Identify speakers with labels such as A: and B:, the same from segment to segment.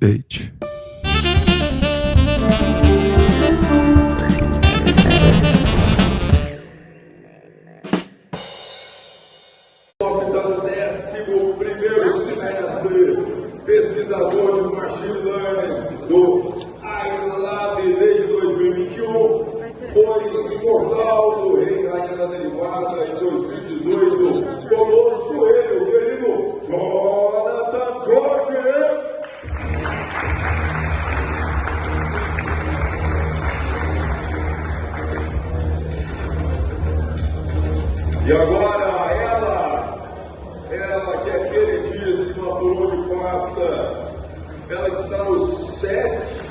A: Eight.
B: Está no 11º semestre, pesquisador de Machine Learning do iLab desde 2021, foi imortal do Rei e Rainha da Derivada em 2018, conosco ele, o querido Jonathan George. E agora ela que é queridíssima por onde passa, ela que está no 7.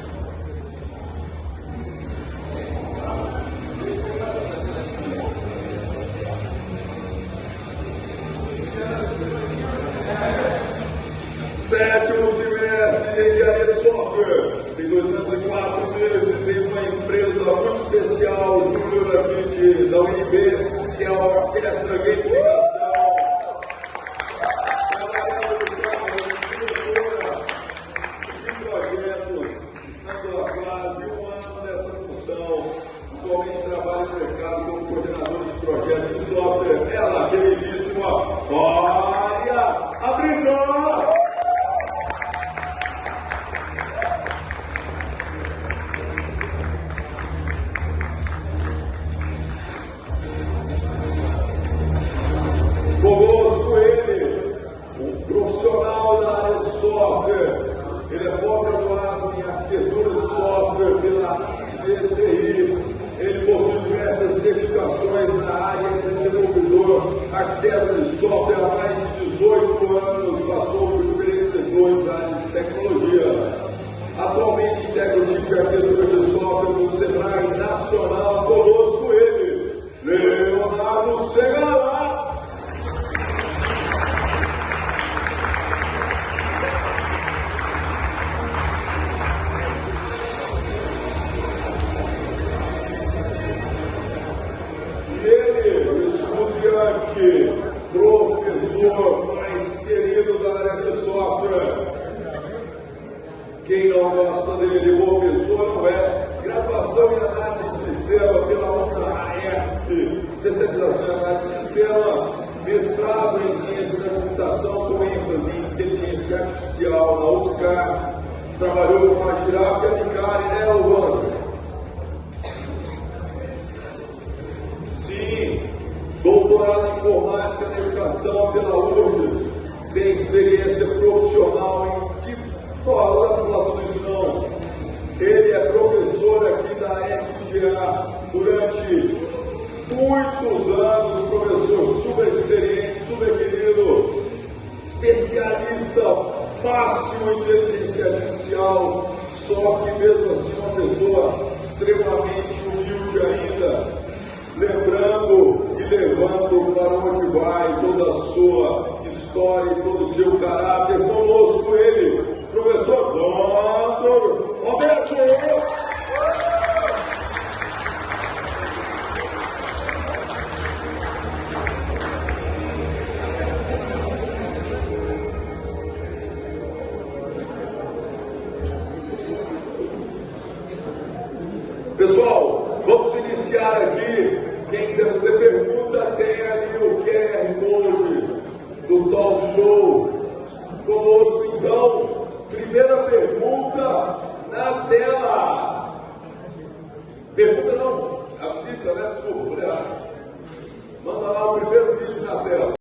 B: Sétimo semestre de engenharia de software, tem 2 anos e 4 meses em uma empresa muito especial, júnior aqui da UNB, que é a Orquestra Gamificação. Ela é diretora de projetos, estando há quase 1 ano nesta função. Atualmente trabalha no mercado como coordenadora de projetos de software. Ela, queridíssima Faria Abricão. Conosco ele, um profissional da área de software. Ele é pós-graduado em arquitetura de software pela IGTI. Ele possui diversas certificações na área de desenvolvedor, arquiteto de software há mais de 18 anos, passou por diferentes setores, áreas de tecnologia. Atualmente integra o time de arquitetura de software do Sebrae Nacional. Conosco ele, Leonardo Segará. Professor mais querido da área de software. Quem não gosta dele, boa pessoa, não é. Graduação em análise de sistema pela UNAERP, especialização em análise de sistema, mestrado em ciência da computação com ênfase em inteligência artificial na UFSCar. Trabalhou com a Girafa e a Nicari, né, Alvandro? Sim. Doutorado em informática na educação pela URGS, tem experiência profissional em que fala tudo isso não. Ele é professor aqui da FGA durante muitos anos, um professor super experiente, super querido, especialista máximo em inteligência artificial, só que mesmo assim uma pessoa extremamente humilde ainda, lembrando e levando para onde vai toda a sua história e todo o seu caráter. Conosco ele, professor Dr. Roberto. Pessoal, vamos iniciar aqui. Quem quiser fazer pergunta, tem ali o QR Code do Talk Show. Conosco, então, primeira pergunta na tela. Pergunta não, a visita, né? Desculpa, por errado. Manda lá o primeiro vídeo na tela.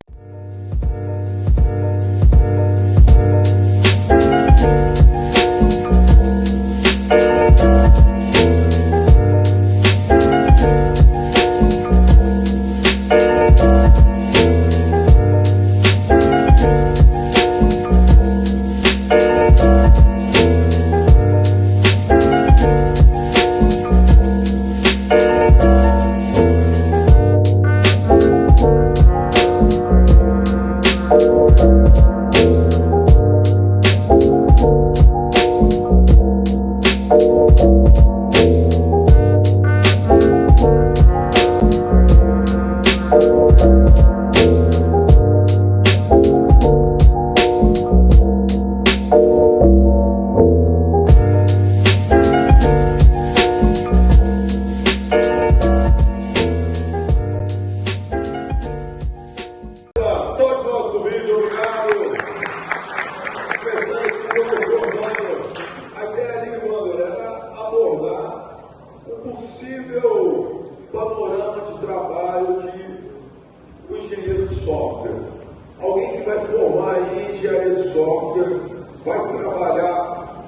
B: software vai trabalhar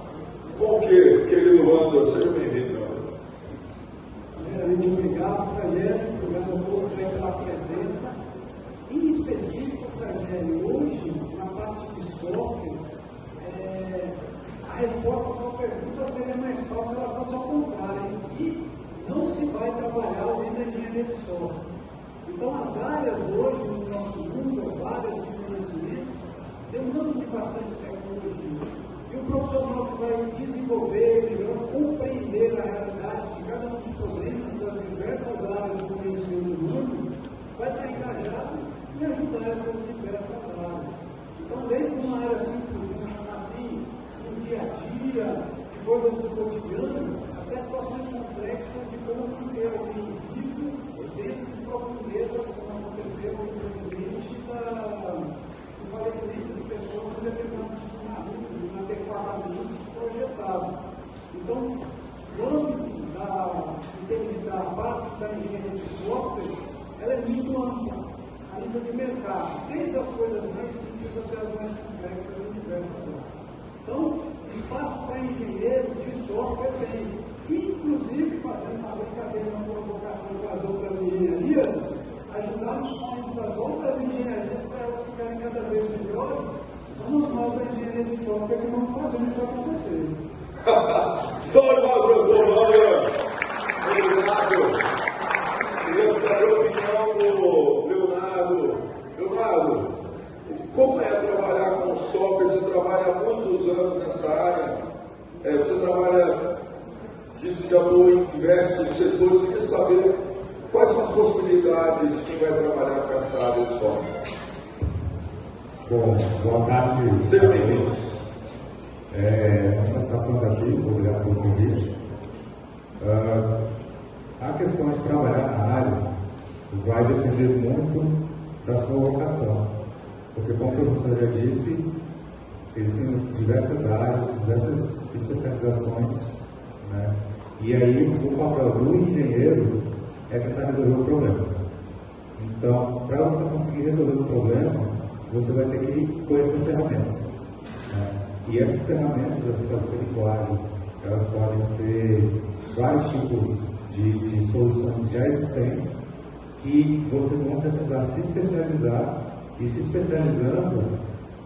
B: com o quê, querido Wander? Seja bem-vindo, meu amigo.
A: Primeiramente, obrigado, Fragelli, obrigado a todos aí pela presença. Em específico, Fragelli, hoje, na parte de software, a resposta à sua pergunta seria mais fácil se ela fosse ao contrário, em que não se vai trabalhar o da engenharia de software. Então, as áreas hoje, no nosso mundo, as áreas de conhecimento, demandam de bastante tecnologia. E o profissional que vai desenvolver, melhor compreender a realidade de cada um dos problemas das diversas áreas do conhecimento humano, vai estar engajado em ajudar essas diversas áreas. Então, desde uma área simples, vamos chamar assim, do dia a dia, de coisas do cotidiano, até situações complexas de como manter alguém vivo dentro de profundezas, como aconteceu, infelizmente, do falecimento de pessoas com determinado tsunami inadequadamente projetado. Então, o âmbito da parte da engenharia de software, ela é muito ampla, a nível de mercado, desde as coisas mais simples até as mais complexas em diversas áreas. Então, espaço para engenheiro de software tem, inclusive, fazendo uma brincadeira, uma provocação com as outras engenharias, ajudar no sonho das outras engenharias para elas ficarem cada vez melhores. Somos nós da engenharia de software que vamos fazendo isso acontecer.
B: Só nós, professor Wander. Obrigado. Queria saber a opinião do Leonardo. Leonardo, como é trabalhar com software? Você trabalha há muitos anos nessa área. Você trabalha, disse que já atuou em diversos setores. Queria saber quais são as possibilidades de quem vai trabalhar com essa área de software.
C: Bom, boa tarde.
B: Seja bem-vindo.
C: É uma satisfação estar aqui, obrigado pelo convite. A questão de trabalhar na área vai depender muito da sua vocação, porque, como o professor já disse, existem diversas áreas, diversas especializações, né? E aí o papel do engenheiro é tentar resolver o problema. Então, para você conseguir resolver o problema, você vai ter que conhecer ferramentas, né? E essas ferramentas, elas podem ser linguagens, elas podem ser vários tipos de soluções já existentes que vocês vão precisar se especializar, e se especializando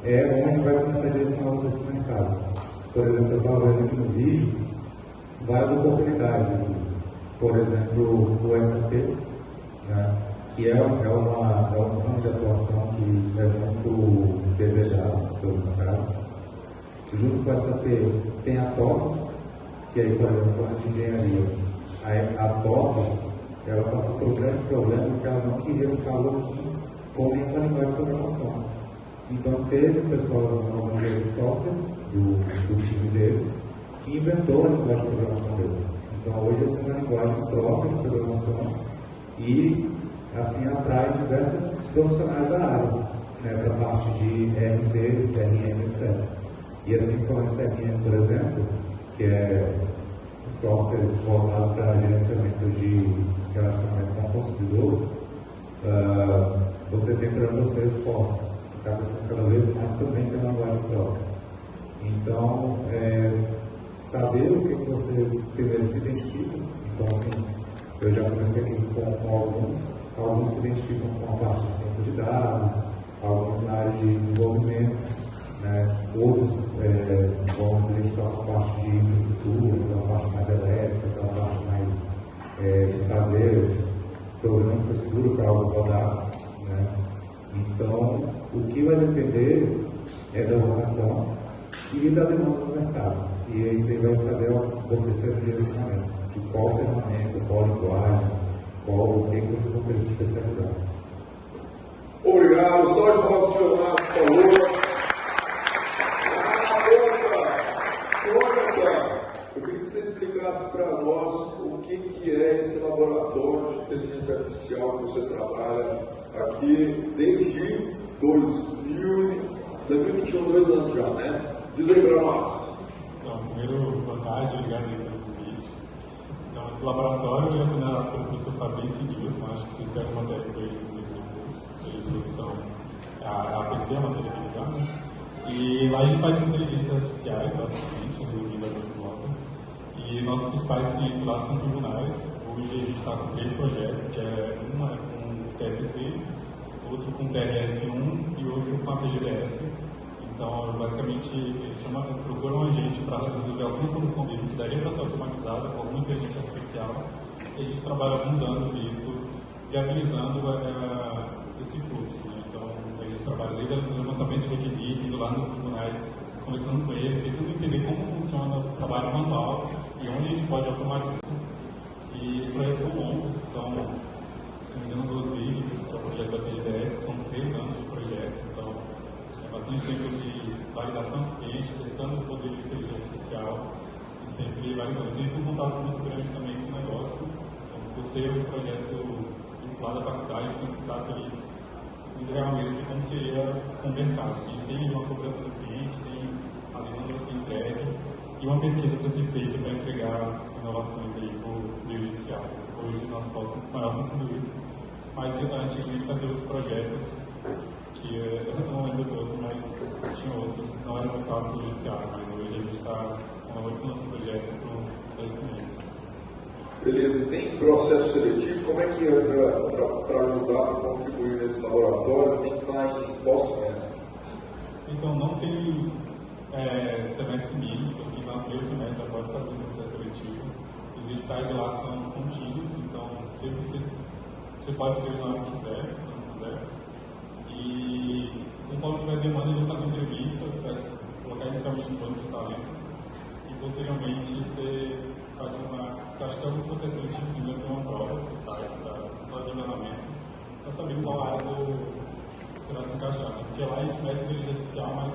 C: é onde vai começar a direcionar vocês para o mercado. Por exemplo, eu estava vendo aqui no vídeo várias oportunidades aqui. Por exemplo, o SAP, né, que é um ramo de atuação que é muito desejado pelo mercado. Junto com a SAP tem a TOTOS, que aí, por exemplo, falando de engenharia, a TOTOS, ela passou por um grande problema porque ela não queria ficar louquinho com nenhuma linguagem de programação. Então teve o pessoal no engenharia de software, do time deles, que inventou a linguagem de programação deles. Então hoje eles têm uma linguagem própria de programação e assim atrai diversos profissionais da área, né, para a parte de RP, CRM, etc. E assim como o CRM, por exemplo, que é softwares voltados para gerenciamento de relacionamento com o consumidor, você tem para você Salesforce, que está crescendo cada vez mais, também tem uma linguagem própria. Então, saber o que você primeiro se identifica. Então, assim, eu já comecei aqui com alguns se identificam com a parte de ciência de dados, alguns na área de desenvolvimento, né? Outros vão se identificar com a parte de infraestrutura, com a parte mais elétrica, com a parte mais de fazer programa de infraestrutura para algo rodar, né? Então, o que vai depender é da vocação e da demanda do mercado. E isso aí vai fazer vocês terem um direcionamento de qual ferramenta, qual linguagem, o que vocês vão ter se especializar.
B: Obrigado. Só de palmas para o Leonardo, por favor. Eu queria que você explicasse para nós o que é esse laboratório de inteligência artificial que você trabalha aqui desde 2021, 2 anos já, né? Diz aí para nós.
D: Então, primeiro, boa tarde, obrigado aí pelo convite. Então, esse laboratório é coordenado pelo professor Fabrício Guilherme, acho que vocês devem matéria com ele nesse curso, de introdução à APC, a matéria americana. E lá a gente faz inteligências artificiais, basicamente, resumindo a grosso modo. E nossos principais clientes lá são tribunais. Hoje a gente está com 3 projetos, que é uma com TST, outro com TRF1 e outro com a CGDF. Então, basicamente, eles procuram a gente para resolver alguma solução deles que daria para ser automatizada com alguma inteligência artificial. E a gente trabalha alguns anos nisso, viabilizando esse fluxo. Né? Então, a gente trabalha desde o levantamento de requisitos, indo lá nos tribunais, conversando com eles, tentando entender como funciona o trabalho manual e onde a gente pode automatizar. E os projetos são longos, então, se não me engano, 12 vídeos, que é o projeto da CGDF, são 3 anos de projeto, então é bastante tempo de validação do cliente, testando o poder de inteligência artificial e sempre validando. A gente tem um contato muito grande também com o negócio, então, por ser um projeto vinculado à faculdade, a gente tem um contato ali muito realmente de como seria com o mercado. A gente tem uma cobrança do cliente, tem a demanda para ser entregue e uma pesquisa para ser feita para entregar inovações aí para o meio judicial. Hoje nós focamos maior tem sido isso, mas antigamente fazia outros projetos que eu não lembro de outros, mas tinha outros que não eram voltados para o judiciário, mas hoje a gente está com uma outra nosso projeto para esse meio.
B: Beleza, e tem processo seletivo? Como é que é para ajudar, para contribuir nesse laboratório? Tem que estar em qual semestre?
D: Então, não tem semestre mínimo, então quem está no primeiro semestre já pode fazer o processo seletivo. Os editais de lá são contínuos, então você pode escrever na hora que quiser, se não quiser. E conforme tiver demanda, a gente vai fazer entrevista para colocar inicialmente no banco de talentos e posteriormente você faz acho que é um processo seletivo, se não tem uma prova que você faz para nivelamento, para saber em qual área você vai se encaixar. Né? Porque lá a gente mede inteligência artificial, mas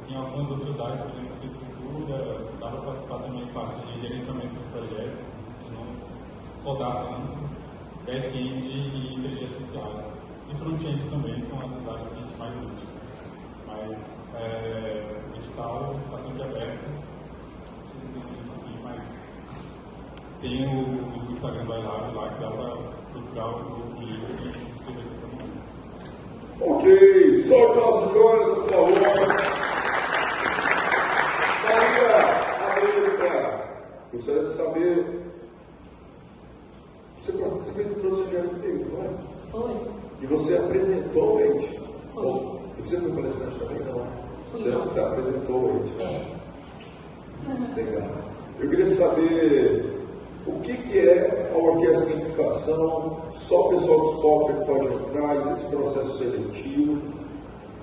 D: tem algumas outras áreas, por exemplo, infraestrutura, dá para participar também em parte de gerenciamento de projetos, de não rodar tanto, back-end e inteligência artificial. E front-end também são as áreas que a gente mais usa. Mas digital está sempre aberto. Mas tem o Instagram da Elab lá que dá para procurar o livro e escrever para o mundo.
B: Ok, só o caso de Jonathan, por favor. Maria, gostaria de saber. Você fez introdução de área comigo, não é?
E: Foi.
B: E você apresentou o ente?
E: Foi.
B: E você foi palestrante também? Não.
E: Fui.
B: Você apresentou o ente, né?
E: É.
B: Legal. Eu queria saber o que é a orquestra de gamificação, só o pessoal do software pode entrar, existe processo seletivo,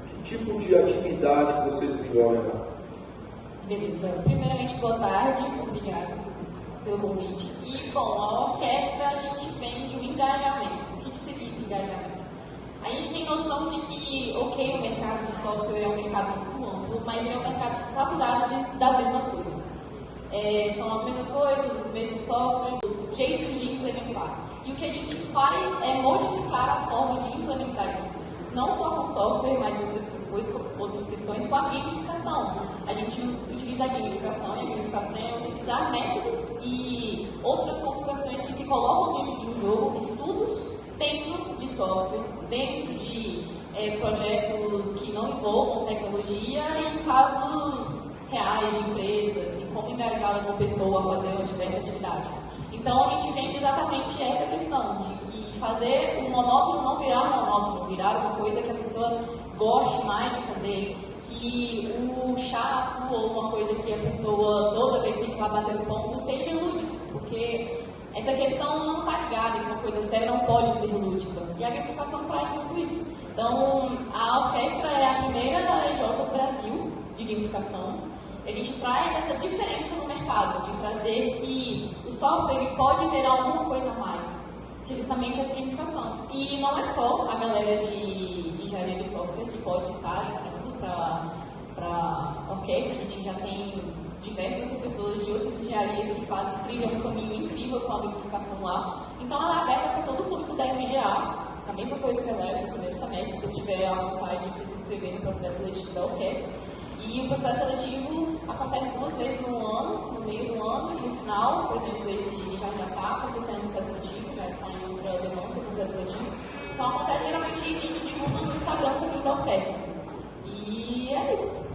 B: que tipo de atividade que vocês desenvolvem lá?
E: Beleza. Primeiramente, boa tarde, obrigada pelo convite. E, bom, a orquestra a gente vem de um engajamento. O que seria esse engajamento? A gente tem noção de que, ok, o mercado de software é um mercado muito amplo, mas é um mercado saturado das mesmas coisas. São as mesmas coisas, os mesmos softwares, os jeitos de implementar. E o que a gente faz é modificar a forma de implementar isso. Não só com software, mas outras questões com a gamificação. A gente utiliza a gamificação, e a gamificação é utilizar métodos e outras configurações que se colocam dentro de um jogo, estudos dentro de software, dentro de projetos que não envolvam tecnologia e casos reais de empresas e como engajar uma pessoa a fazer uma diversa atividade. Então, a gente vende exatamente essa questão de que fazer o monótono não virar monótono, virar uma coisa que a pessoa goste mais de fazer, que o chato ou uma coisa que a pessoa toda vez tem que ir lá bater o ponto seja lúdico, porque essa questão não está ligada em uma coisa séria, não pode ser lúdica. E a gamificação traz muito isso. Então, a orquestra é a primeira EJ do Brasil de gamificação. A gente traz essa diferença no mercado, de trazer que o software pode ter alguma coisa a mais, que é justamente essa gamificação. E não é só a galera de engenharia de software que pode estar entrando para a orquestra, a gente já tem diversas pessoas de outras engenharias que trilham um caminho incrível com a gamificação lá. Então ela é aberta para todo o público da MGA, a mesma coisa que ela é no primeiro semestre, se você tiver a vontade de se inscrever no processo seletivo da orquestra. E o processo seletivo acontece 2 vezes no ano, no meio do ano e no final. Por exemplo, esse já está acontecendo no processo seletivo, já está em outra demanda do processo seletivo. Então acontece geralmente isso, a gente divulga no Instagram também da orquestra. E E é isso.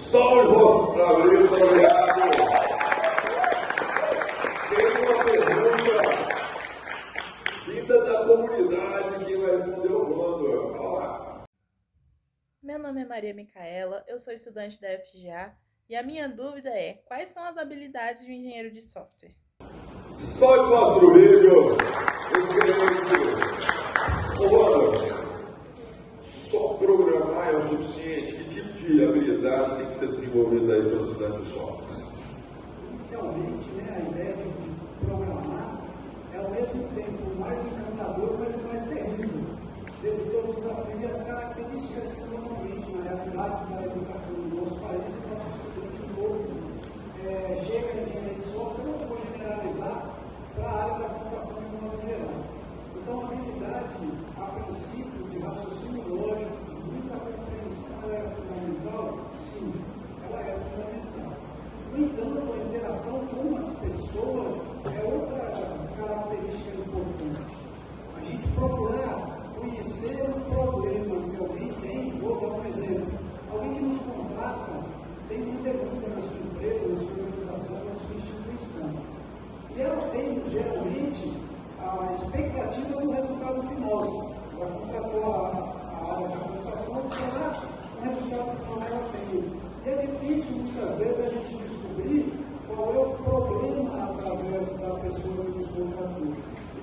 B: Salve, vosso Gabriel, obrigado. Tem uma pergunta vinda da comunidade que vai responder o Wanda. Olha lá.
F: Meu nome é Maria Micaela, eu sou estudante da FGA e a minha dúvida é: quais são as habilidades de um engenheiro de software?
B: Salve, vosso pro vídeo. Excelente. Ô, Wanda, só programar é o suficiente? Que tipo de habilidade tem que ser desenvolvida aí pelo estudante de software?
A: Inicialmente, a ideia de programar é ao mesmo tempo mais encantador, mas mais terrível, devido ao desafio e às características que normalmente, na realidade da educação do nosso país, o nosso estudante novo chega em engenharia de software, eu não vou generalizar, para a área da computação de modo geral. Então, a habilidade, a princípio, de raciocínio lógico, de muita compreensão, ela é fundamental? Sim, ela é fundamental. No entanto, a interação com as pessoas é outra característica importante. A gente procurar conhecer o problema que alguém tem, vou dar um exemplo. Alguém que nos contrata tem uma demanda na sua empresa, na sua organização, na sua instituição. E ela tem, geralmente, a expectativa do resultado final. Ela contratou a área da computação para o resultado final que ela tem. E é difícil, muitas vezes, a gente descobrir qual é o problema através da pessoa que nos contratou.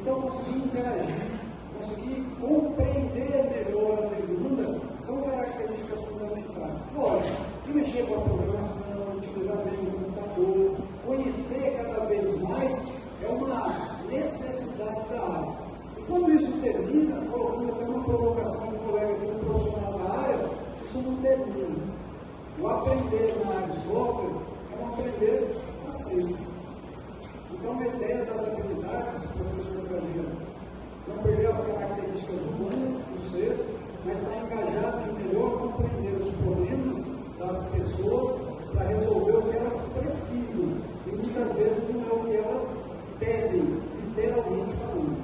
A: Então, conseguir interagir, conseguir compreender melhor a demanda, são características fundamentais. Lógico, que mexer com a programação, utilizar bem o computador, conhecer cada vez mais, é uma necessidade da área. E quando isso termina, colocando até uma provocação do colega aqui, um profissional da área, isso não termina. O aprender na área de software é um aprender para sempre. Então, a ideia das habilidades, professor Gabriel, não perder as características humanas do ser, mas estar engajado em melhor compreender os problemas das pessoas para resolver o que elas precisam. E muitas vezes não é o que elas pedem, literalmente falando.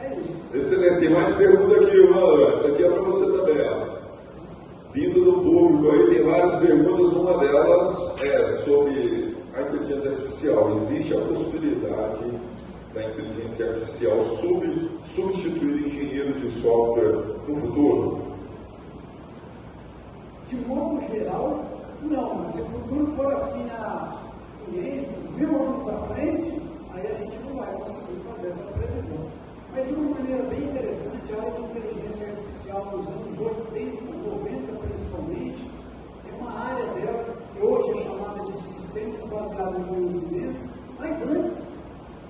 A: É isso.
B: Excelente. Tem mais pergunta aqui, Wanda. Essa aqui é para você também, ó. Vindo do público aí, tem várias perguntas. Uma delas é sobre a inteligência artificial. Existe a possibilidade da inteligência artificial substituir engenheiros de software no futuro?
A: De modo geral, não. Mas se o futuro for assim há 500, 1000 anos à frente, aí a gente não vai conseguir fazer essa previsão. Mas de uma maneira bem interessante, a área de inteligência artificial nos anos 80, 90 principalmente, é uma área dela que hoje é chamada de sistemas baseados em conhecimento, mas antes,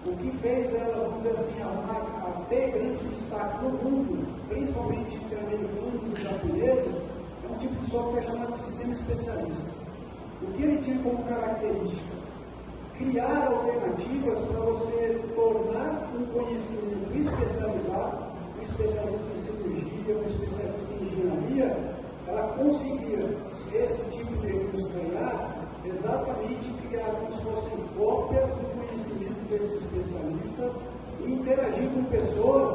A: o que fez ela, vamos dizer assim, a ter grande destaque no mundo, principalmente entre americanos e japoneses, é um tipo de software chamado sistema especialista. O que ele tinha como característica? Criar alternativas para você tornar um conhecimento especializado, um especialista em cirurgia, um especialista em engenharia, ela conseguia esse tipo de recurso ganhar exatamente criar como se fossem cópias do conhecimento desse especialista e interagir com pessoas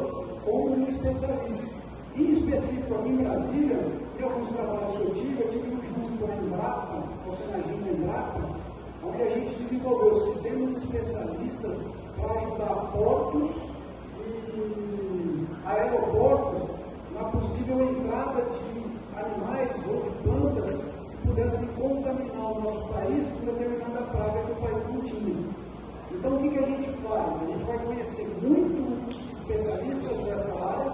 A: como um especialista. Em específico aqui em Brasília, em alguns trabalhos que eu tive junto com a Embrapa, o Senagim da Embrapa, onde a gente desenvolveu sistemas especialistas para ajudar portos e aeroportos na possível entrada de animais ou de plantas que pudessem contaminar o nosso país com determinada praga que o país não tinha. Então, o que a gente faz? A gente vai conhecer muito especialistas dessa área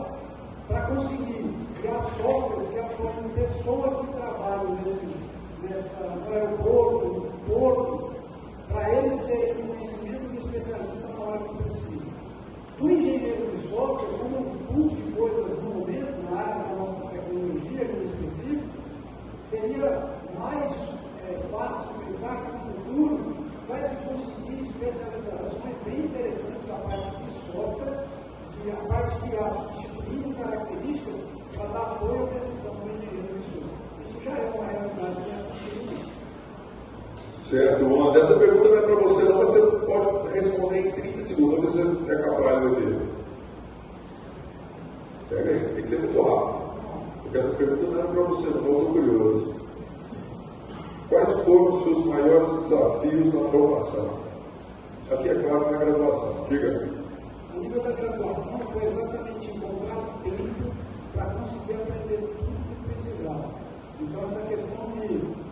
A: para conseguir criar softwares que apoiem pessoas que trabalham no aeroporto, no porto, para eles terem o conhecimento do especialista na hora que precisa. Do engenheiro de software, como um grupo de coisas no momento, na área da nossa tecnologia, no específico, seria mais fácil pensar que no futuro vai se conseguir especializações bem interessantes da parte de software, a parte que irá substituindo características para dar apoio à decisão do engenheiro de software. Isso já é uma realidade que é futuro.
B: Certo, Wanda. Essa pergunta não é para você não, mas você pode responder em 30 segundos, se você é capaz aqui. Pega aí, tem que ser muito rápido. Essa pergunta não era para você, não, eu estou curioso. Quais foram os seus maiores desafios na formação? Aqui é claro na graduação. Diga.
A: A nível da graduação foi exatamente encontrar tempo para conseguir aprender tudo que precisava. Então essa questão de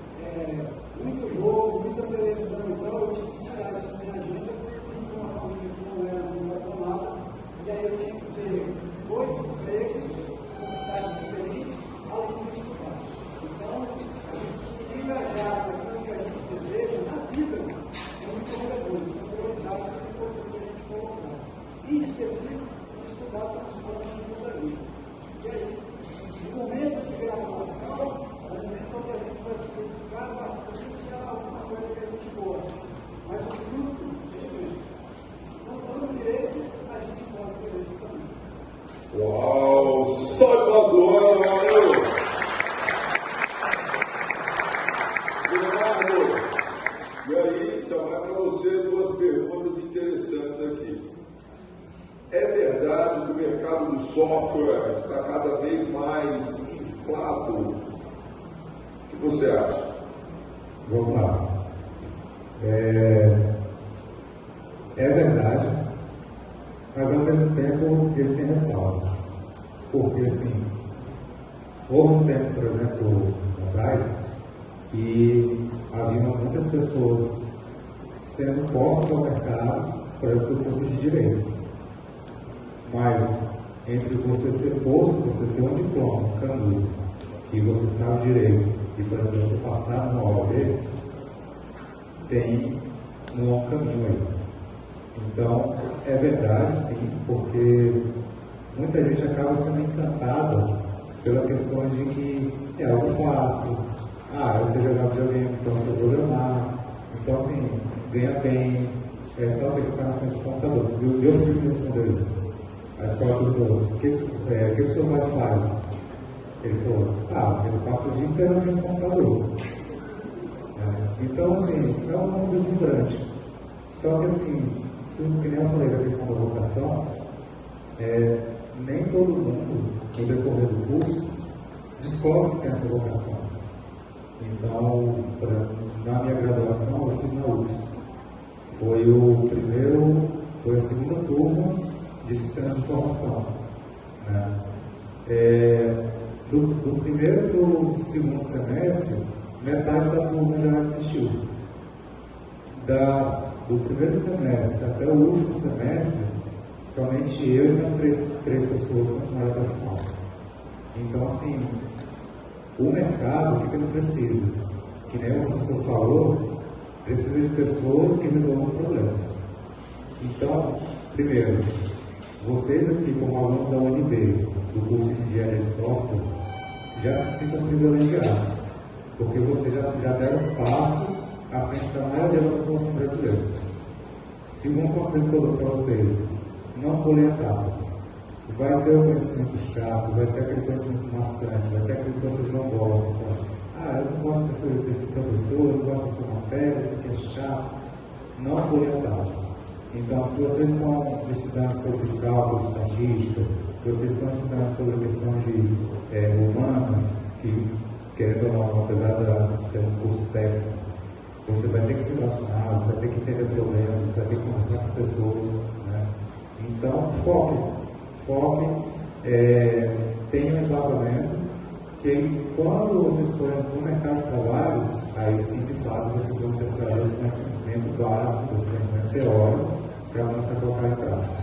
A: muito jogo, muita televisão e tal, eu tive que tirar isso da minha agenda, porque eu vim de uma família que não era muito acomodada, e aí eu tinha que ter 2 empregos em cidade diferente, além de estudar. Então, a gente se engajar naquilo que a gente deseja na vida é muito relevante, são prioridades que é importante a gente colocar. E, em específico, estudar transformação da vida. E aí, no momento de graduação, é um momento onde a gente vai se dedicar bastante a alguma coisa que a gente gosta. Mas o fruto, não dando direito, a gente pode direito também.
B: Uau! Só de nós do ano, valeu! Leonardo, e aí já vai para você 2 perguntas interessantes aqui. É verdade que o mercado do software está cada vez mais inflado? O que você acha?
C: Vamos lá. É verdade, mas ao mesmo tempo eles têm ressalvas. Porque, assim, houve um tempo, por exemplo, atrás, que havia muitas pessoas sendo postas ao mercado, por exemplo, do curso de Direito. Mas, entre você ser posto, você ter um diploma, um canudo, que você sabe direito, e para você passar no OAB, tem um longo caminho aí. Então, é verdade, sim, porque muita gente acaba sendo encantada pela questão de que é algo fácil. Eu sei jogar videogame, então eu sei programar. Então, assim, ganha bem, é só ter que ficar na frente do computador. Eu fui me responder isso. A escola perguntou, o que o seu pai faz? Ele falou, ele passa o dia inteiro na frente do computador. Então, assim, é um mundo deslumbrante. Só que, assim, que nem eu falei da questão da vocação, nem todo mundo, no decorrer do curso, descobre que tem essa vocação. Então, na minha graduação, eu fiz na UFS. Foi a segunda turma de sistema de informação. Do primeiro para o segundo semestre, metade da turma já existiu. Do primeiro semestre até o último semestre, somente eu e mais três pessoas continuaram até o final. Então, assim, o mercado, o que ele precisa? Que nem o professor falou, precisa de pessoas que resolvam problemas. Então, primeiro, vocês aqui, como alunos da UNB, do curso de Engenharia de Software, já se sintam privilegiados, porque vocês já deram um passo à frente da maioria da população brasileira. Segundo conselho que eu dou para vocês, não pulem etapas. Vai ter o conhecimento chato, vai ter aquele conhecimento maçante, vai ter aquilo que vocês não gostam. Eu não gosto desse professor, eu não gosto dessa matéria, isso aqui é chato. Não pulem etapas. Então, se vocês estão estudando sobre cálculo, estatística, se vocês estão estudando sobre a questão de humanas, que, querendo ou não, apesar de ser um curso técnico, você vai ter que se relacionar, você vai ter que entender problemas, você vai ter que conversar com pessoas, né? Então, foquem, tenham um embasamento, que quando vocês forem no mercado de trabalho, aí sim, de fato, vocês vão precisar desse conhecimento básico, desse conhecimento teórico, para começar a colocar em prática.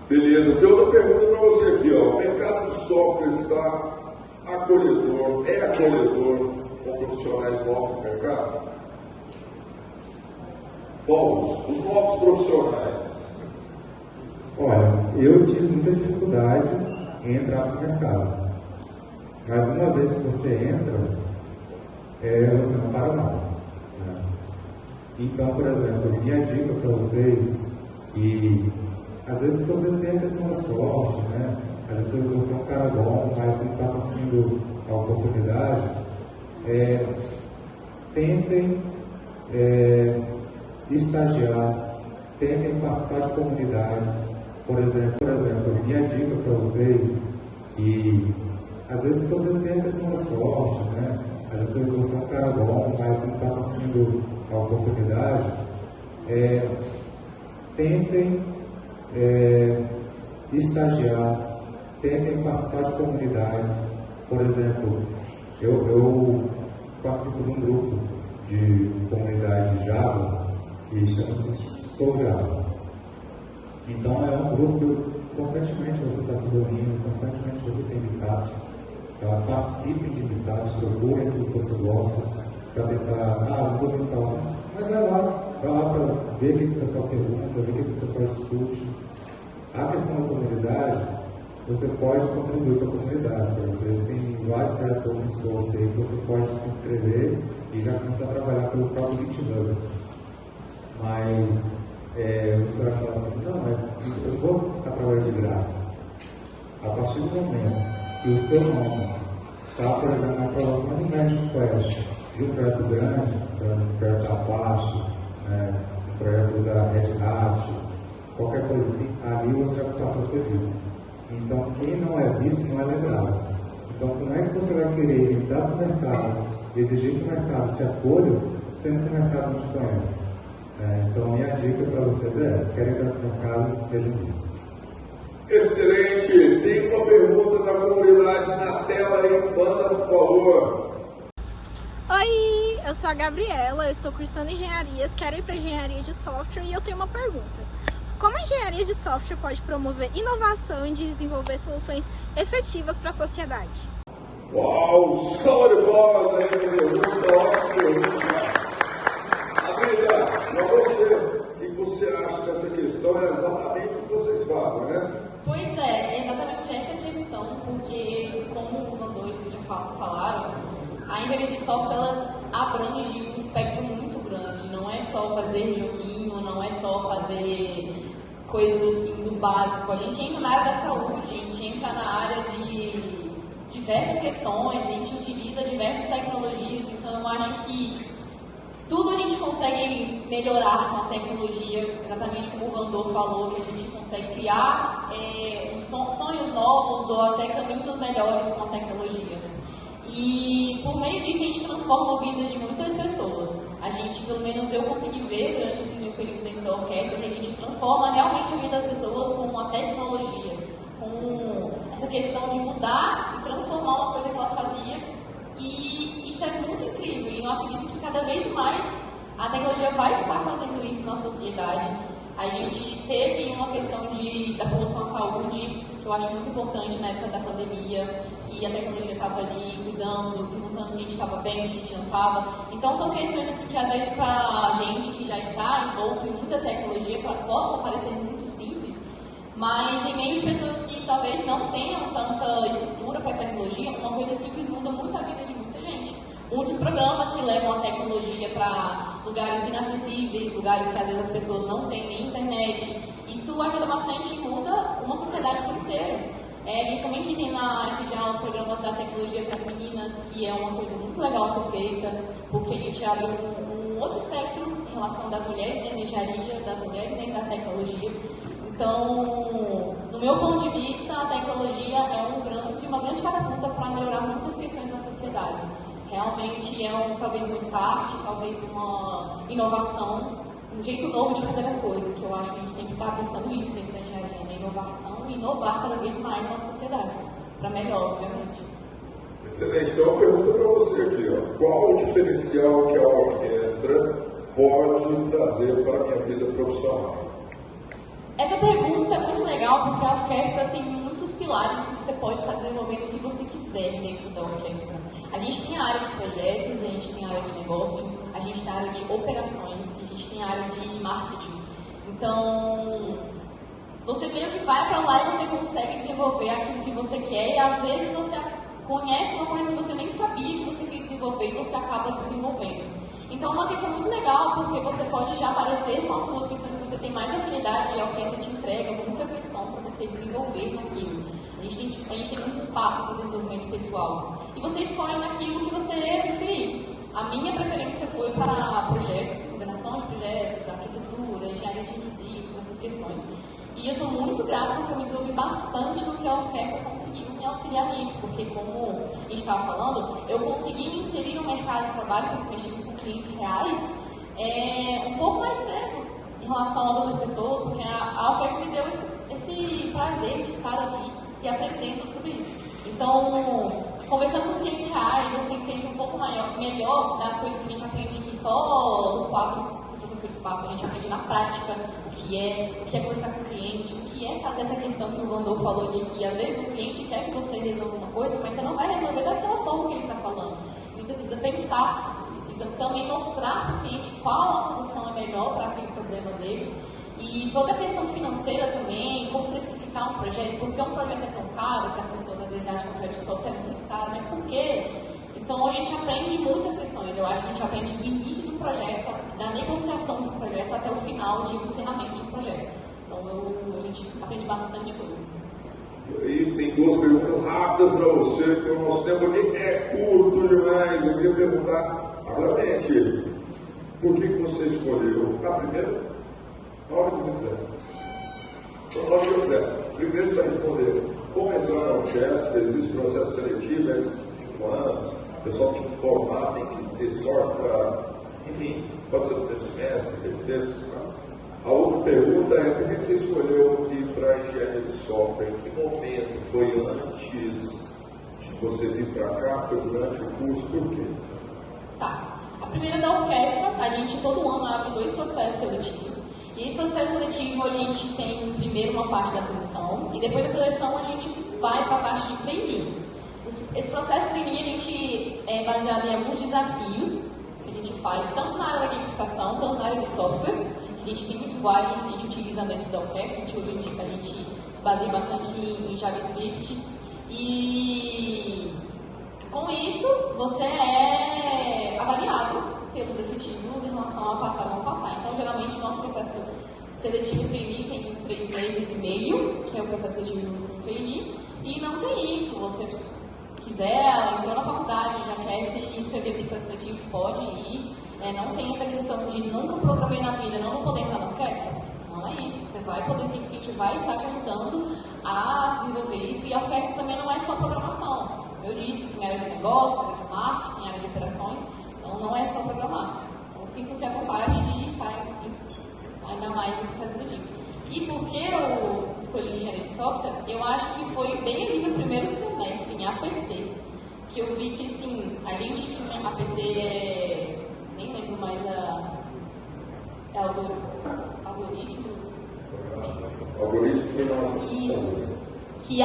B: Beleza, tem outra pergunta para você aqui, ó. O mercado de software está acolhedor, é acolhedor com profissionais novos no mercado? Os novos profissionais.
C: Olha, eu tive muita dificuldade em entrar no mercado. Mas uma vez que você entra, você não para mais. Né? Então, por exemplo, minha dica para vocês, que às vezes você tem a questão da sorte, né? Às vezes você é um cara bom, mas você não está conseguindo a oportunidade, tentem estagiar, tentem participar de comunidades. Por exemplo, minha dica para vocês E às vezes você tem a questão da sorte, né? Às vezes você é um cara bom, mas você não está conseguindo a oportunidade. Tentem estagiar, tentem participar de comunidades. Por exemplo, eu participo de um grupo de comunidade de Java e chama-se Sou Java. Então é um grupo que constantemente você está se reunindo, constantemente você tem meetups. Então, participem de meetups, procurem aquilo que você gosta para tentar, não vou perguntar assim, mas vai lá para ver o que o pessoal pergunta, ver o que o pessoal discute. A questão da comunidade, você pode contribuir para a comunidade. Por exemplo, existem vários projetos open source aí que você pode se inscrever e já começar a trabalhar pelo próprio GitHub. Mas você vai falar assim, não, mas eu vou ficar trabalhando de graça. A partir do momento que o seu nome está, por exemplo, na aprovação de Merge Quest, de um projeto grande, um projeto Apache, um projeto da Red Hat, qualquer coisa assim, ali você já passou a ser visto. Então, quem não é visto não é lembrado. Então, como é que você vai querer entrar para o mercado, exigir que o mercado te acolha, sendo que o mercado não te conhece? Então, minha dica para vocês é essa: querem entrar para o mercado, sejam vistos.
B: Excelente! Tem uma pergunta da comunidade na tela aí, manda por favor.
G: Oi, eu sou a Gabriela, eu estou cursando engenharias, quero ir para engenharia de software e eu tenho uma pergunta. Como a engenharia de software pode promover inovação e desenvolver soluções efetivas para a sociedade?
B: Uau, salva de palmas aí, pergunta, ótima pergunta. Amiga, para você, o que você acha dessa questão? É exatamente o que vocês fazem, né?
E: Pois é exatamente essa questão, porque, como os dois já falaram, a engenharia de software ela abrange um espectro muito grande. Não é só fazer joguinho, não é só fazer coisas assim do básico. A gente entra na área da saúde, a gente entra na área de diversas questões, a gente utiliza diversas tecnologias, então eu acho que tudo a gente consegue melhorar com a tecnologia, exatamente como o Vandor falou, que a gente consegue criar sonhos novos ou até caminhos melhores com a tecnologia. E por meio disso a gente transforma a vida de muitas pessoas. A gente, pelo menos eu consegui ver durante esse meu período dentro da orquestra, que a gente transforma realmente a vida das pessoas com a tecnologia, com essa questão de mudar e transformar uma coisa que ela fazia. E isso é muito incrível, e eu acredito que cada vez mais a tecnologia vai estar fazendo isso na sociedade. A gente teve uma questão da promoção à saúde, que eu acho muito importante na época da pandemia, que a tecnologia estava ali cuidando, perguntando se a gente estava bem, se a gente não estava. Então são questões assim, que às vezes para a gente que já está envolto em muita tecnologia, possa parecer muito simples, mas em meio de pessoas que talvez não tenham tanta estrutura para a tecnologia, uma coisa simples muda muito a vida de muita gente. Muitos programas que levam a tecnologia para lugares inacessíveis, lugares que às vezes as pessoas não têm nem internet. Isso ajuda bastante e muda uma sociedade por inteira. A gente também que tem na FGA os programas da tecnologia para as meninas, que é uma coisa muito legal a ser feita, porque a gente abre um outro espectro em relação das mulheres dentro da engenharia, das mulheres dentro da tecnologia. Então, do meu ponto de vista, a tecnologia é uma grande catapulta para melhorar muitas questões da sociedade. Realmente talvez um start, talvez uma inovação, um jeito novo de fazer as coisas, que eu acho que a gente tem que estar buscando isso dentro da engenharia, né? Inovação e inovar cada vez mais na sociedade, para melhor, obviamente.
B: Excelente. Então, uma pergunta para você aqui, ó. Qual o diferencial que a orquestra pode trazer para a minha vida profissional?
E: Essa pergunta é muito legal porque a orquestra tem muitos pilares que você pode estar desenvolvendo o que você quiser dentro da orquestra. A gente tem a área de projetos, a gente tem a área de negócio, a gente tem a área de operações, a gente tem a área de marketing. Então, você meio que vai para lá e você consegue desenvolver aquilo que você quer e às vezes você conhece uma coisa que você nem sabia que você queria desenvolver e você acaba desenvolvendo. Então, é uma questão muito legal porque você pode já aparecer com as suas questões que você tem mais afinidade e a orquestra te entrega muita questão para você desenvolver naquilo. A gente tem muito espaço para o desenvolvimento pessoal. E você escolhe naquilo que você preferir. A minha preferência foi para projetos, coordenação de projetos, arquitetura, engenharia de requisitos, essas questões. E eu sou muito grata porque eu me desenvolvi bastante no que a orquestra conseguiu me auxiliar nisso, porque como a gente estava falando, eu consegui me inserir no mercado de trabalho com clientes reais um pouco mais cedo em relação às outras pessoas, porque a Alquest me deu esse prazer de estar ali e aprendendo sobre isso. Então, conversando com clientes reais, você entende um pouco melhor das coisas que a gente aprende aqui só no quadro que vocês passam. A gente aprende na prática o que é conversar com o cliente, o que é fazer essa questão que o Vandor falou de que às vezes o cliente quer que você resolva uma coisa, mas você não vai resolver daquela forma que ele está falando. E você precisa pensar, você precisa também mostrar para o cliente qual a solução é melhor para aquele problema dele. E toda a questão financeira também, como precificar um projeto, porque um projeto é tão caro, que as pessoas às vezes acham que um projeto de software é muito caro, mas por quê? Então a gente aprende muitas questões. Eu acho que a gente aprende do início do projeto, da negociação do projeto até o final de encerramento do projeto. Então a gente aprende bastante coisa.
B: E tem duas perguntas rápidas para você, porque o nosso tempo aqui é curto demais. Eu queria perguntar rapidamente, por que você escolheu a primeira? Na hora que você quiser. Então, na hora que eu quiser. Primeiro você vai responder como entrar na orquestra, existe processo seletivo, é 5 anos, o pessoal tem que formar, tem que ter sorte para. Enfim, pode ser no primeiro semestre, no terceiro. A outra pergunta é por que você escolheu ir para a engenharia de software? Em que momento? Foi antes de você vir para cá? Foi durante o curso? Por quê?
E: Tá. A primeira da orquestra, a gente todo ano abre 2 processos seletivos. E esse processo seletivo a gente tem primeiro uma parte da seleção e depois da seleção a gente vai para a parte de trainee. Esse processo de trainee a gente é baseado em alguns desafios que a gente faz tanto na área da gamificação, tanto na área de software. A gente tem linguagens que a gente utiliza dentro da orquestra, hoje em dia a gente se baseia bastante em JavaScript. E com isso você é avaliado pelos efetivos em relação a passar ou não passar. Então, geralmente, o nosso processo seletivo trainee tem uns 3 meses e meio, que é o processo seletivo do trainee, e não tem isso. Você quiser, entrou na faculdade, já quer se inscrever no processo seletivo, pode ir. Não tem essa questão de nunca programei na vida, não vou poder entrar na orquestra. Não é isso. Você vai poder sim, porque a gente vai estar te ajudando a se desenvolver isso. E a orquestra também não é só programação. Eu disse, tem área de negócio, área de marketing, tem área de operações. Então, não é só programar. Então, assim que você acompanha de estar ainda mais no processo seletivo. E por que eu escolhi engenharia de software? Eu acho que foi bem ali no primeiro semestre, em APC, que eu vi que, assim, a gente tinha APC, nem lembro mais algoritmo.
B: Algoritmo que nós.
E: Isso. Que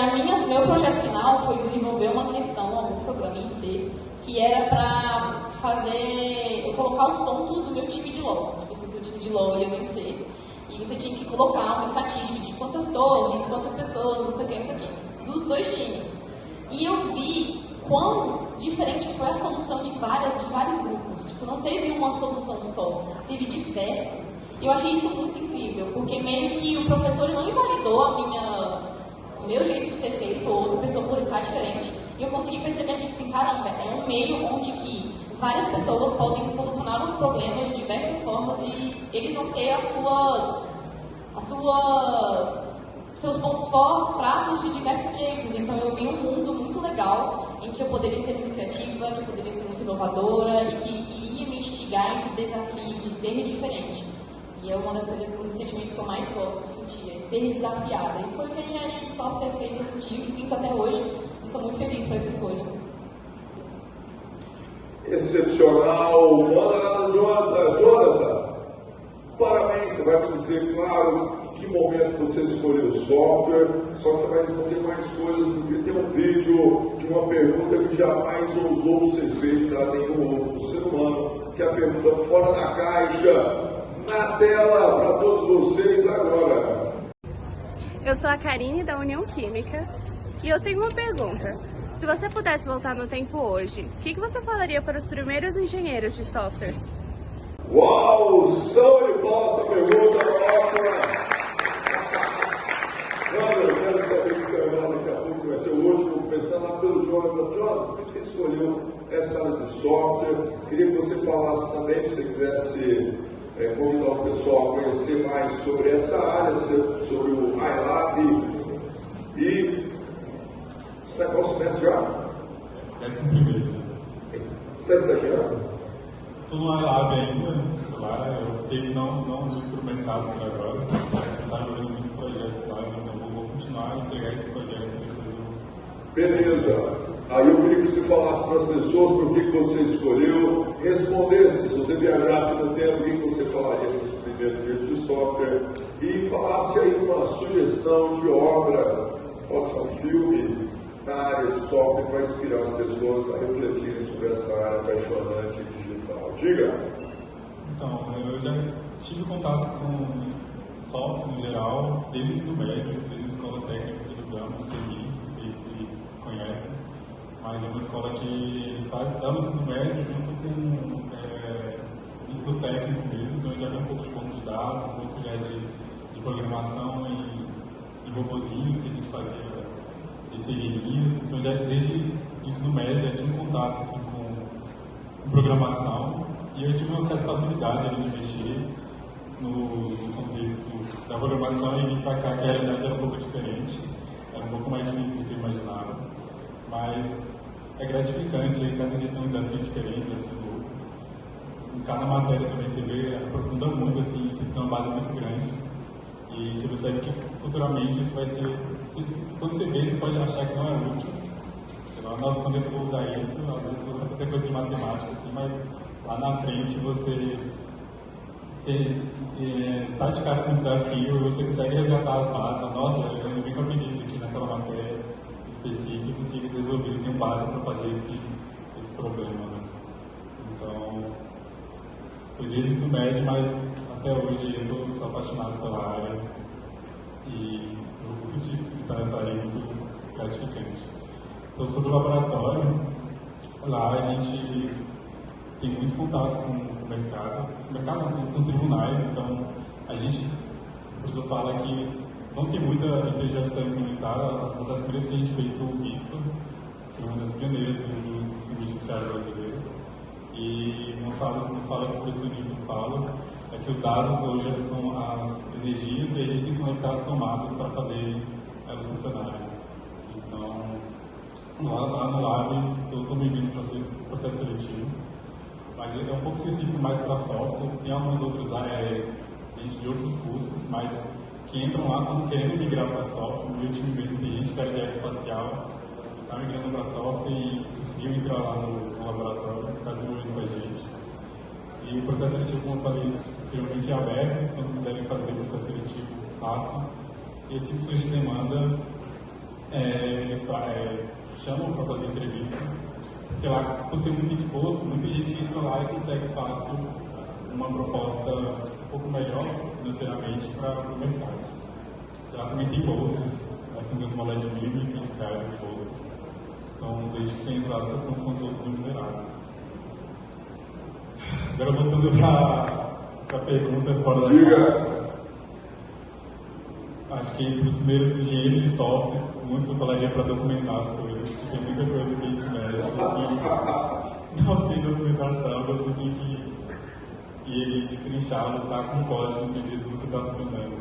E: meu projeto final foi desenvolver uma questão, algum programa em C, que era para eu colocar os pontos do meu time de LoL. Tipo, se o seu time de LoL ia vencer, e você tinha que colocar uma estatística de quantas torres, quantas pessoas, não sei o que, dos 2 times. E eu vi quão diferente foi a solução de vários grupos. Tipo, não teve uma solução só, teve diversas. E eu achei isso muito incrível, porque meio que o professor não invalidou o meu jeito de ter feito, ou outra pessoa por estar diferente. E eu consegui perceber que, assim, caramba, é um meio onde que várias pessoas podem solucionar um problema de diversas formas e eles vão ter seus pontos fortes, fracos de diversos jeitos. Então eu vi um mundo muito legal em que eu poderia ser muito criativa, que eu poderia ser muito inovadora e que iria me instigar esse desafio de ser diferente. E é uma das coisas, um dos sentimentos que eu mais gosto de sentir, é ser desafiada. E foi o que a engenharia de software fez eu sentir e sinto até hoje. E sou muito feliz por essa escolha.
B: Excepcional. Manda lá no Jonathan. Parabéns, você vai me dizer, claro, em que momento você escolheu o software, só que você vai responder mais coisas, porque tem um vídeo de uma pergunta que jamais ousou ser feita a nenhum outro ser humano, que é a pergunta fora da caixa, na tela para todos vocês agora.
H: Eu sou a Karine da União Química e eu tenho uma pergunta. Se você pudesse voltar no tempo hoje, o que você falaria para os primeiros engenheiros de softwares?
B: Uau! Salve de palmas para a pergunta, ótima! Olha, eu quero saber que você vai falar daqui a pouco, você vai ser o último, começando lá pelo Jonathan. Jonathan, por que você escolheu essa área de software? Queria que você falasse também, se você quisesse convidar o pessoal a conhecer mais sobre essa área, sobre o iLab. E Você está em qual semestre já?
D: 11º.
B: Você está estagiando?
D: Estou no lab ainda. Lá eu fiquei não muito para o mercado por agora. Está jogando muitos projetos lá, então vou continuar a entregar esses projetos.
B: Beleza. Aí eu queria que você falasse para as pessoas por que você escolheu, respondesse, se você viajasse no tempo, o que você falaria para os primeiros dias de software, e falasse aí uma sugestão de obra, pode ser um filme, na área de software, para inspirar as pessoas a refletirem sobre essa área apaixonante e digital. Diga!
D: Então, eu já tive contato com software em geral, desde o ensino médio, desde a escola técnica de Lugano, CI, não sei se conhece, mas é uma escola que está dando ensino médio junto com ensino técnico mesmo, então já vi um pouco de banco de dados, um pouco já de programação em robozinhos que a gente fazia de seriinhas, então já desde o ensino médio já tinha um contato assim, com programação e eu tive uma certa facilidade ali de mexer no contexto da programação e vir para cá, que a realidade era um pouco diferente, era um pouco mais difícil do que eu imaginava, mas é gratificante, cada dia tem um desafio diferente, desafio novo. Em cada matéria também você vê, aprofunda muito, assim, tem uma base muito grande e você percebe que futuramente isso vai ser, quando você vê, você pode achar que não é útil. Nossa, quando eu vou usar isso, às vezes eu vou fazer coisa de matemática, assim, mas lá na frente você está de cara com um desafio e você consegue resgatar as bases. Nossa, eu não vi que eu aprendi isso aqui naquela matéria específica e consigo resolver, eu tenho base para fazer esse problema. Né? Então, foi desde o ensino médio, mas até hoje eu sou apaixonado pela área e o grupo de estar nessa área é muito gratificante. Então, sobre o laboratório, lá a gente tem muito contato com o mercado com os tribunais, então a gente, o professor fala que não tem muita inteligência implementada, uma das primeiras que a gente fez foi o BIFA, foi uma das pioneiras do sistema judiciário brasileiro, e não fala que o professor Nilton fala, é que os dados hoje são as energias e a gente tem que conectar as tomadas para fazer elas funcionarem. Então, lá no lab, todos são bem-vindos para o processo seletivo, mas é um pouco específico mais para software, tem algumas outras áreas, gente de outros cursos, mas que entram lá quando querendo migrar para software. No meu time mesmo tem gente que era de aeroespacial, está migrando para software e conseguiu entrar lá no laboratório, está desenvolvendo com a gente. E o processo seletivo, como eu falei, geralmente é aberto, quando quiserem fazer o processo seletivo, façam. E assim que surge demanda, eles chamam para fazer entrevista, porque lá, por ser muito exposto, muita gente entra lá e consegue fácil uma proposta um pouco melhor financeiramente para o mercado. Lá também tem bolsas, assim, dentro de uma LED mínima e financiárias de bolsas. Então, desde que você entrar, essas são todas remuneradas. Agora, voltando para a pergunta fora da
B: Diga!
D: Acho que para os primeiros engenheiros de software, muitos eu falaria para documentar as coisas. Tem muita coisa que a gente mexe, não tem documentação, você tem que ir destrinchar, lutar com o código, entender tudo que está funcionando.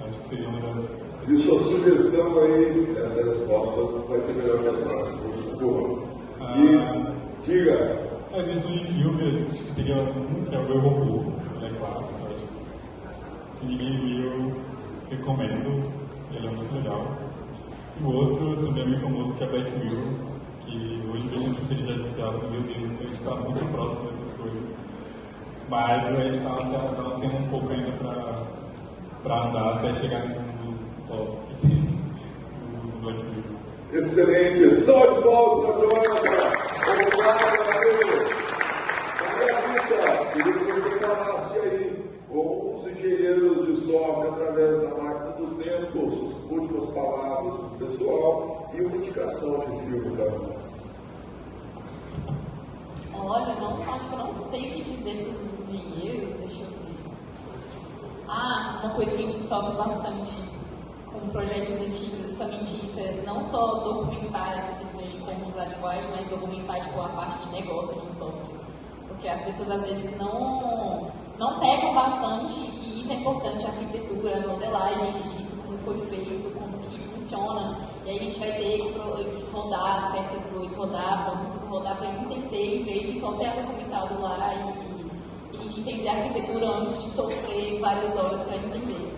D: Acho que seria uma das...
B: E sua sugestão aí, essa resposta vai ter melhor resposta. E diga!
D: Existe um filme que teria um, que é o Meu Robô, ele é clássico, acho. Se ninguém viu, recomendo, ele é muito legal. E o outro também é muito famoso, que é Black Mirror, que hoje vejo a inteligência artificial, meu Deus, a gente está muito próximo dessas coisas. Mas a gente está tendo um pouco ainda para andar até chegar nesse mundo top do Black Mirror.
B: Excelente! Salve de palmas para Jonathan! Obrigado, amigo! Queria que você falasse aí com os engenheiros de software através da máquina do tempo, suas últimas palavras para o pessoal e uma indicação de filme para nós.
E: Olha, acho que eu não sei o que dizer para os engenheiros, deixa eu ver. Uma coisa que a gente sofre bastante com projetos antigos é justamente isso, é não só documentar essas questões de como usar a linguagem, mas documentar tipo, a parte de negócio do software. Porque as pessoas às vezes não pegam bastante que isso é importante, a arquitetura, as modelagens disso, como foi feito, como que funciona. funciona, e aí a gente vai ter que rodar certas coisas, rodar para ele entender, em vez de só ter documentado lá e a gente entender a arquitetura antes de sofrer várias horas para entender.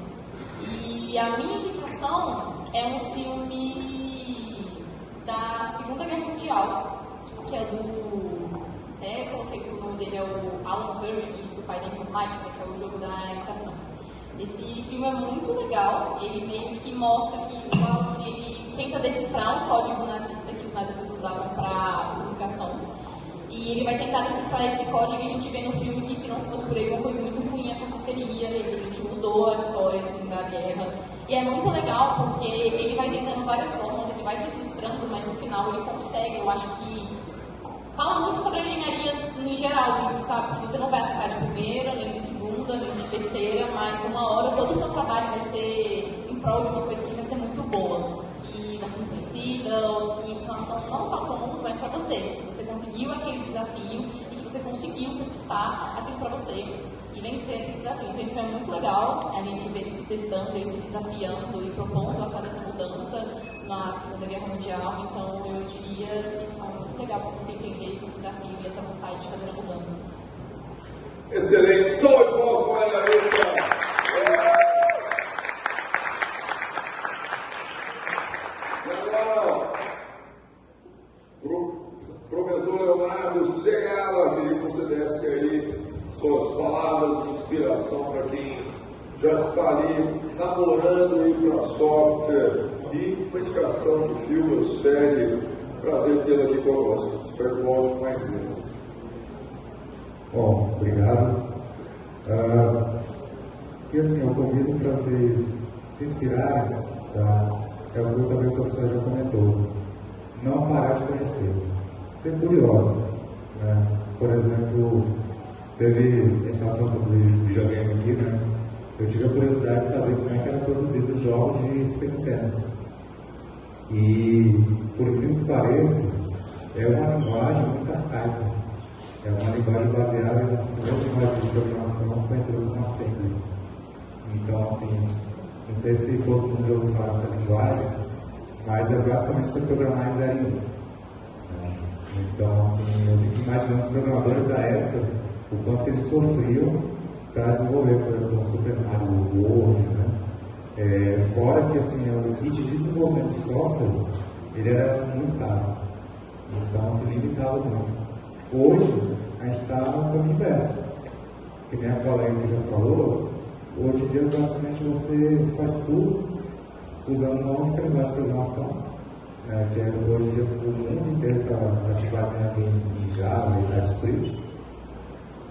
E: E a minha indicação é um filme da Segunda Guerra Mundial, que é eu coloquei que o nome dele é o Alan Turing, o pai da informática, que é o jogo da educação. Esse filme é muito legal, ele meio que mostra que ele tenta decifrar um código nazista que os nazistas usavam para comunicação. E ele vai tentar decifrar esse código e a gente vê no filme que se não fosse por ele uma coisa muito ruim aconteceria, ele mudou a história assim, da guerra. E é muito legal porque ele vai tentando várias formas, ele vai se frustrando, mas no final ele consegue. Eu acho que fala muito sobre a engenharia em geral, isso, sabe? Que você não vai acertar de primeira, nem de segunda, nem de terceira, mas uma hora todo o seu trabalho vai ser em prol de uma coisa que vai ser muito boa, que vai ser conhecida, e uma ação não só para o mundo, mas para você. Você conseguiu aquele desafio e que você conseguiu conquistar aquilo para você e vencer aquele desafio. Então isso é muito legal, a gente ver ele se testando, ele se desafiando e propondo a fazer essa mudança na Segunda Guerra Mundial. Então eu diria que isso é muito legal para você entender esse desafio e essa vontade de fazer a mudança.
B: Excelente, salve de palmas para a Margarida. E agora, professor Leonardo Segala, queria que você desse aí suas palavras de inspiração para quem já está ali namorando ir para software e uma indicação de filme ou série. Prazer tê-lo aqui conosco. Espero que volte mais vezes.
C: Bom, obrigado. E assim, eu convido para vocês se inspirarem, tá? É o que também o professor já comentou. Não parar de conhecer. Ser curioso. Né? Por exemplo, a gente estava falando sobre videogame aqui, né? Eu tive a curiosidade de saber como é que eram produzidos os jogos de Super Nintendo. E, por incrível que pareça, é uma linguagem muito arcaica. É uma linguagem baseada nas primeiras linguagens de programação conhecidas como Assembly. Então, assim, não sei se todo mundo já ouviu falar essa linguagem, mas é basicamente você programar em 0 e 1. Então, assim, eu fico imaginando os programadores da época, o quanto eles sofriam para desenvolver, por exemplo, o Super Mario World, né? Fora que, assim, o kit de desenvolvimento de software, ele era muito caro. Então, se limitava muito. Hoje, a gente está no caminho inverso. Que nem a colega que já falou, hoje em dia, basicamente, você faz tudo usando uma única linguagem de programação, que hoje em dia o mundo inteiro está se baseando em Java e TypeScript.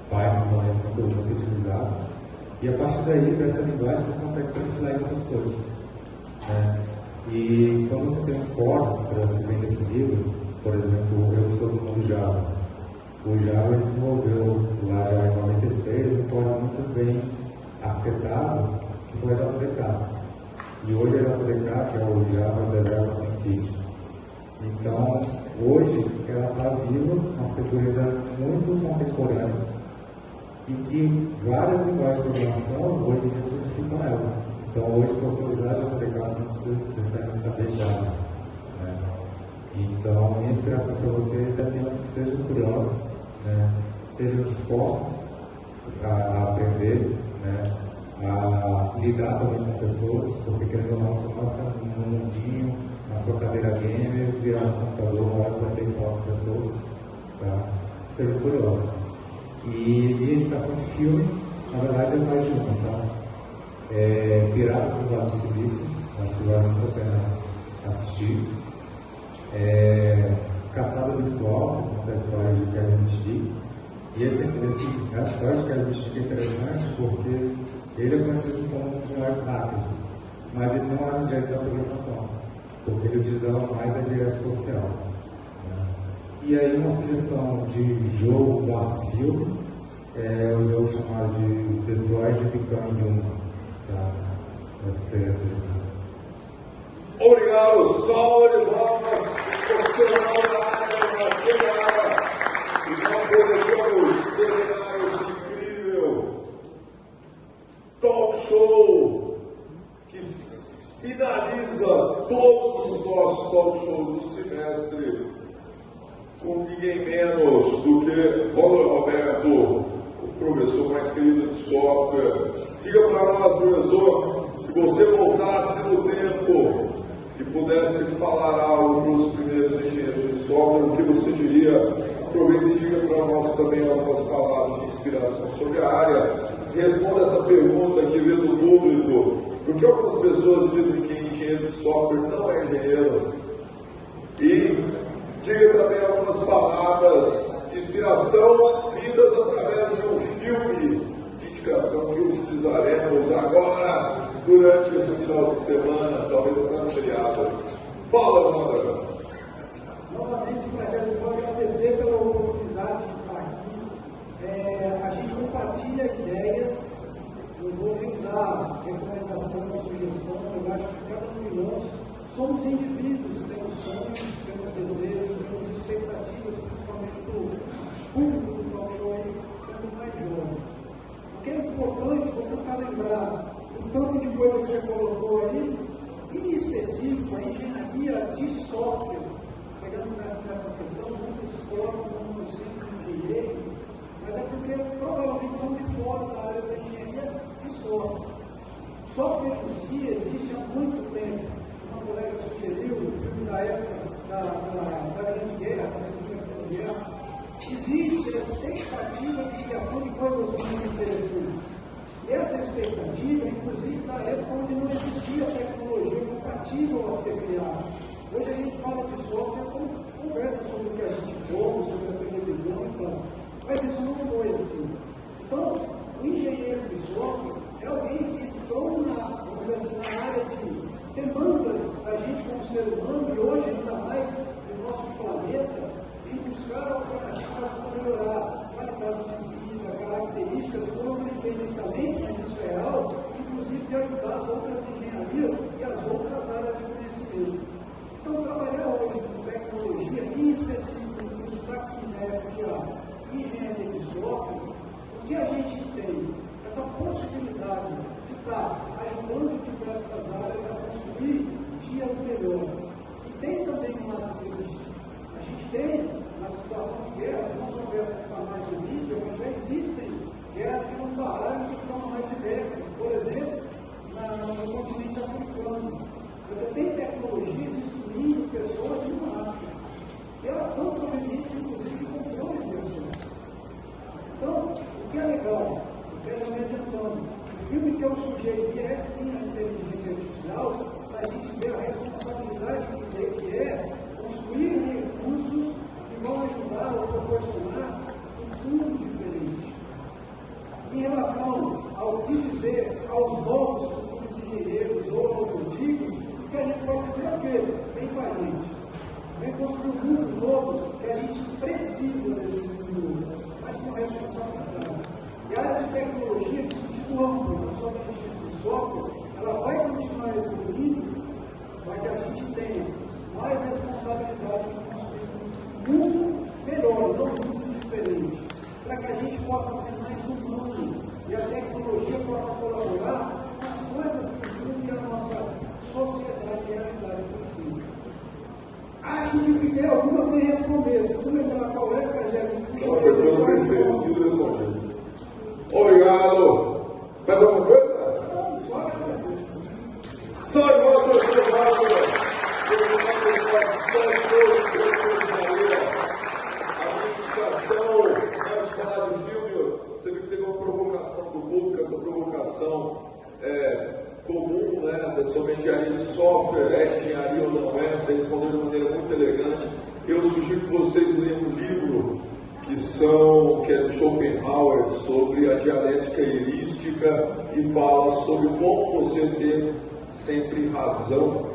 C: Python também é muito utilizado. E a partir daí, dessa linguagem, você consegue transformar em outras coisas. E quando você tem um core, por exemplo, bem definido, por exemplo, eu sou do mundo Java. O Java desenvolveu lá já em 96 um core muito bem arquitetado, que foi a JDK. E hoje a JDK, que é o Java Development Kit. Então, hoje, ela está viva, uma arquitetura ainda muito contemporânea, e que várias linguagens de programação hoje em dia simplificam ela. Então, hoje, para você usar a JDK, você não precisa saber Java. Né? Então, minha inspiração para vocês é que sejam curiosos, né? Sejam dispostos a aprender, né? A lidar também com pessoas, porque querendo ou não, você não vai ficar no mundinho, na sua cadeira gamer, virar um computador, uma hora você vai ter que falar com pessoas. Tá? Sejam curiosos. E minha indicação de filme, na verdade, é mais de uma, tá? Piratas do Vale do Silício, acho que vale muito a pena assistir. Caçada Virtual, que conta a história de Kevin Mitnick. E a história de Kevin Mitnick é interessante porque ele é conhecido como um dos maiores hackers, mas ele não era direto da programação, porque ele utilizava mais da direção social. E aí uma sugestão de jogo filme é o jogo chamado de Detroit Become Human. Tá? Essa seria a sugestão.
B: Obrigado, salve de palmas, profissional da área nacional. E nós podemos terminar esse incrível talk show que finaliza todo ninguém menos do que Roberto, o professor mais querido de software. Diga para nós, professor, se você voltasse no tempo e pudesse falar algo para os primeiros engenheiros de software, o que você diria? Aproveita e diga para nós também algumas palavras de inspiração sobre a área. Responda essa pergunta que veio do público, porque algumas pessoas dizem que engenheiro de software não é engenheiro. E diga também algumas palavras de inspiração vindas através de um filme de indicação que utilizaremos agora, durante esse final de semana, talvez até no feriado. Fala, Wanda.
A: Novamente, Rogério, vou agradecer pela oportunidade de estar aqui. A gente compartilha ideias, não vou nem usar recomendação, sugestão, eu acho que cada um de nós somos indivíduos, temos sonhos, temos desejos, temos expectativas, principalmente do público do talk show aí, sendo mais jovem. O que é importante, vou tentar lembrar o tanto de coisa que você colocou aí, em específico, a engenharia de software, pegando nessa questão, muitos colocam como um centro de engenheiro, mas é porque provavelmente são de fora da área da engenharia de software. Software em si existe há muito tempo. Uma colega sugeriu o filme da época da Grande Guerra, da Segunda Grande Guerra. Existe a expectativa de criação de coisas muito interessantes. E essa expectativa, inclusive, da época onde não existia tecnologia compatível a ser criada. Hoje a gente fala de software, conversa sobre o que a gente come, sobre a televisão e tal. Mas isso não foi assim. Então, o engenheiro de software é alguém que entrou vamos dizer assim, na área de demandas da gente como ser humano e hoje ainda mais do nosso planeta, em buscar alternativas para melhorar qualidade de vida, características, como eu brinquei inicialmente, mas isso é real, inclusive de ajudar as outras engenharias e as outras áreas de conhecimento. Então, trabalhar hoje com tecnologia, em específico no curso daqui, na FGA, engenharia de software, o que a gente tem? Essa possibilidade de estar ajudando diversas áreas a construir dias melhores. E tem também um lado positivo. A gente tem, na situação de guerras, não só essa que está mais na mídia, mas já existem guerras que não pararam, que estão mais de década. Por exemplo, no continente africano. Você tem tecnologia destruindo pessoas em massa. E elas são provenientes, inclusive, de controle de pessoas. Então, o que é legal, até já me adiantando, o filme que eu sugeriria é sim a inteligência artificial, para a gente ver a responsabilidade que é construir recursos que vão ajudar a proporcionar um futuro diferente. Em relação ao que dizer aos novos futuros engenheiros ou aos antigos, o que a gente pode dizer é o quê? Vem com a gente. Vem construir um mundo novo que a gente precisa desse mundo novo, mas com responsabilidade. E a área de tecnologia, de sentido amplo, não só da engenharia de software, ela vai continuar evoluindo para que a gente tenha mais responsabilidade de construir um mundo melhor, não um mundo diferente, para que a gente possa ser mais humano e a tecnologia possa colaborar nas coisas que o mundo e a nossa sociedade e realidade precisam. Acho que fiquei alguma sem responder. Se tu lembrar qual é, Rogério,
B: Não, foi tudo perfeito, tudo respondido. Obrigado. Mais alguma coisa?
A: Não, só agradecer.
B: Só nós, professor Wagner. A indicação, antes de falar de filme, você viu que teve uma provocação do público, essa provocação comum, né, sobre engenharia de software, é engenharia ou não é, você respondeu de maneira muito elegante. Eu sugiro que vocês leiam um livro que é de Schopenhauer, sobre a dialética heurística e fala sobre como você ter sempre razão.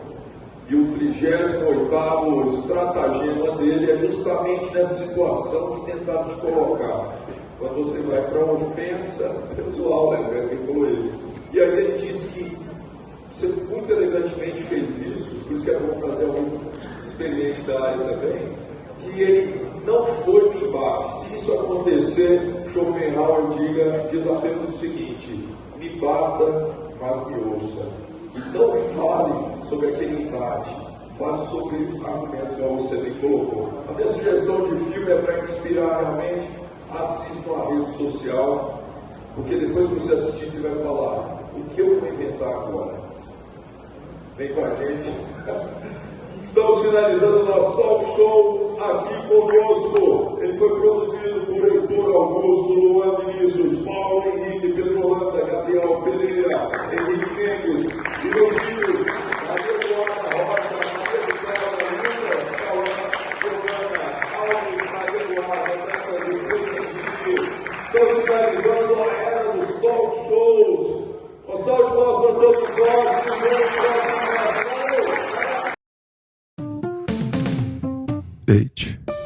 B: E o 38º estratagema dele é justamente nessa situação que tentaram te colocar. Quando você vai para uma ofensa pessoal, né? Quem falou isso? E aí ele diz que você muito elegantemente fez isso, por isso que é bom trazer algum experiente da área também, que ele não foi no embate. Se isso acontecer, Schopenhauer diz apenas o seguinte: me bata, mas me ouça. E não fale sobre aquele embate, fale sobre argumentos que você bem colocou. A minha sugestão de filme é para inspirar realmente, assistam a rede social, porque depois que você assistir, você vai falar, o que eu vou inventar agora? Vem com a gente. Estamos finalizando o nosso talk show aqui conosco. Ele foi produzido por Heitor Augusto, Luan Vinícius, Paulo Henrique, Pedro Holanda, Gabriel Pereira, Henrique Mendes. E nos vídeos, Maria Eduarda Rocha, Maria Vitória, Lucas, Cauã, Giovana, Alves, Maria Eduarda, Tecas e Pedro Henrique. Estamos finalizando a era dos talk shows. Uma salva de palmas para todos nós. E nos vemos no próximo. H.